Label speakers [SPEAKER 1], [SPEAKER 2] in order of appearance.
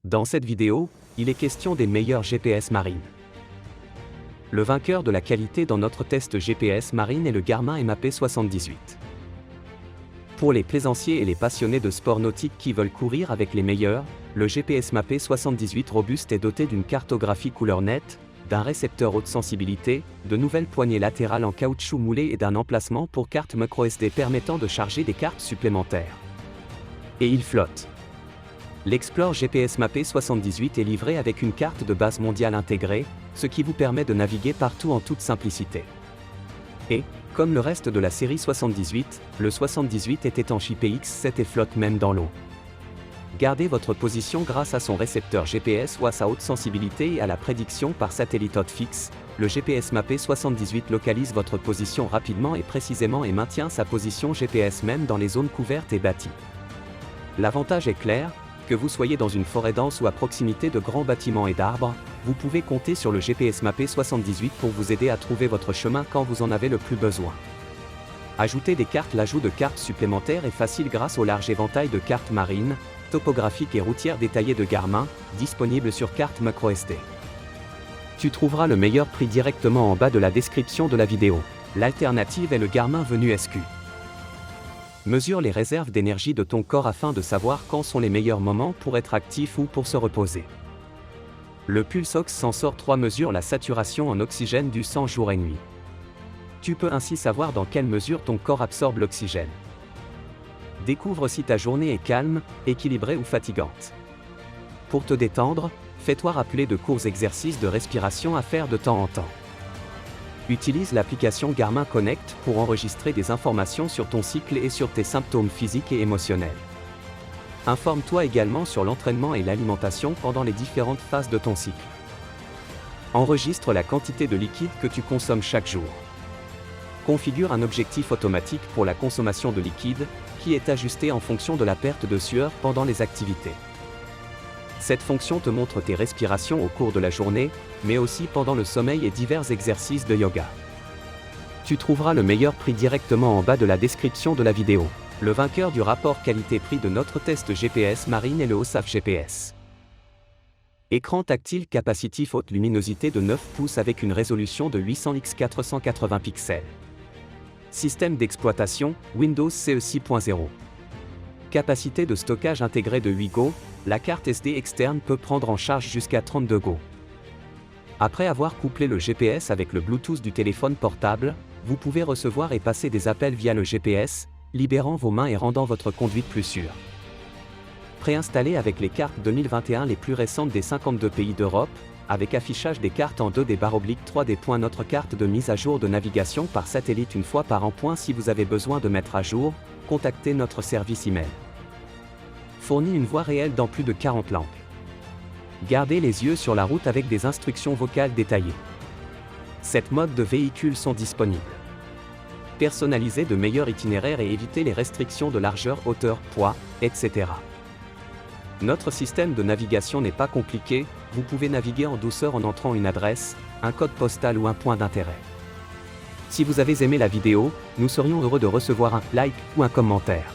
[SPEAKER 1] Dans cette vidéo, il est question des meilleurs GPS marines. Le vainqueur de la qualité dans notre test GPS marine est le Garmin MAP78. Pour les plaisanciers et les passionnés de sport nautique qui veulent courir avec les meilleurs, le GPS MAP78 robuste est doté d'une cartographie couleur nette, d'un récepteur haute sensibilité, de nouvelles poignées latérales en caoutchouc moulé et d'un emplacement pour carte microSD permettant de charger des cartes supplémentaires. Et il flotte. L'Explore GPS MAP78 est livré avec une carte de base mondiale intégrée, ce qui vous permet de naviguer partout en toute simplicité. Et, comme le reste de la série 78, le 78 est étanche IPX7 et flotte même dans l'eau. Gardez votre position grâce à son récepteur GPS ou à sa haute sensibilité et à la prédiction par satellite haute fixe. Le GPS MAP78 localise votre position rapidement et précisément et maintient sa position GPS même dans les zones couvertes et bâties. L'avantage est clair, que vous soyez dans une forêt dense ou à proximité de grands bâtiments et d'arbres, vous pouvez compter sur le GPS MAP78 pour vous aider à trouver votre chemin quand vous en avez le plus besoin. Ajoutez des cartes. L'ajout de cartes supplémentaires est facile grâce au large éventail de cartes marines, topographiques et routières détaillées de Garmin, disponibles sur carte microSD. Tu trouveras le meilleur prix directement en bas de la description de la vidéo. L'alternative est le Garmin Venue SQ. Mesure les réserves d'énergie de ton corps afin de savoir quand sont les meilleurs moments pour être actif ou pour se reposer. Le Pulsox Sensor 3 mesure la saturation en oxygène du sang jour et nuit. Tu peux ainsi savoir dans quelle mesure ton corps absorbe l'oxygène. Découvre si ta journée est calme, équilibrée ou fatigante. Pour te détendre, fais-toi rappeler de courts exercices de respiration à faire de temps en temps. Utilise l'application Garmin Connect pour enregistrer des informations sur ton cycle et sur tes symptômes physiques et émotionnels. Informe-toi également sur l'entraînement et l'alimentation pendant les différentes phases de ton cycle. Enregistre la quantité de liquide que tu consommes chaque jour. Configure un objectif automatique pour la consommation de liquide, qui est ajusté en fonction de la perte de sueur pendant les activités. Cette fonction te montre tes respirations au cours de la journée, mais aussi pendant le sommeil et divers exercices de yoga. Tu trouveras le meilleur prix directement en bas de la description de la vidéo. Le vainqueur du rapport qualité-prix de notre test GPS marine est le OSAF GPS. Écran tactile capacitif haute luminosité de 9 pouces avec une résolution de 800 x 480 pixels. Système d'exploitation, Windows CE 6.0. Capacité de stockage intégrée de 8 Go, la carte SD externe peut prendre en charge jusqu'à 32 Go. Après avoir couplé le GPS avec le Bluetooth du téléphone portable, vous pouvez recevoir et passer des appels via le GPS, libérant vos mains et rendant votre conduite plus sûre. Préinstallé avec les cartes 2021 les plus récentes des 52 pays d'Europe, avec affichage des cartes en 2D/3D. Notre carte de mise à jour de navigation par satellite une fois par an. Si vous avez besoin de mettre à jour, contactez notre service email. Fournit une voix réelle dans plus de 40 langues. Gardez les yeux sur la route avec des instructions vocales détaillées. 7 modes de véhicule sont disponibles. Personnalisez de meilleurs itinéraires et évitez les restrictions de largeur, hauteur, poids, etc. Notre système de navigation n'est pas compliqué, vous pouvez naviguer en douceur en entrant une adresse, un code postal ou un point d'intérêt. Si vous avez aimé la vidéo, nous serions heureux de recevoir un like ou un commentaire.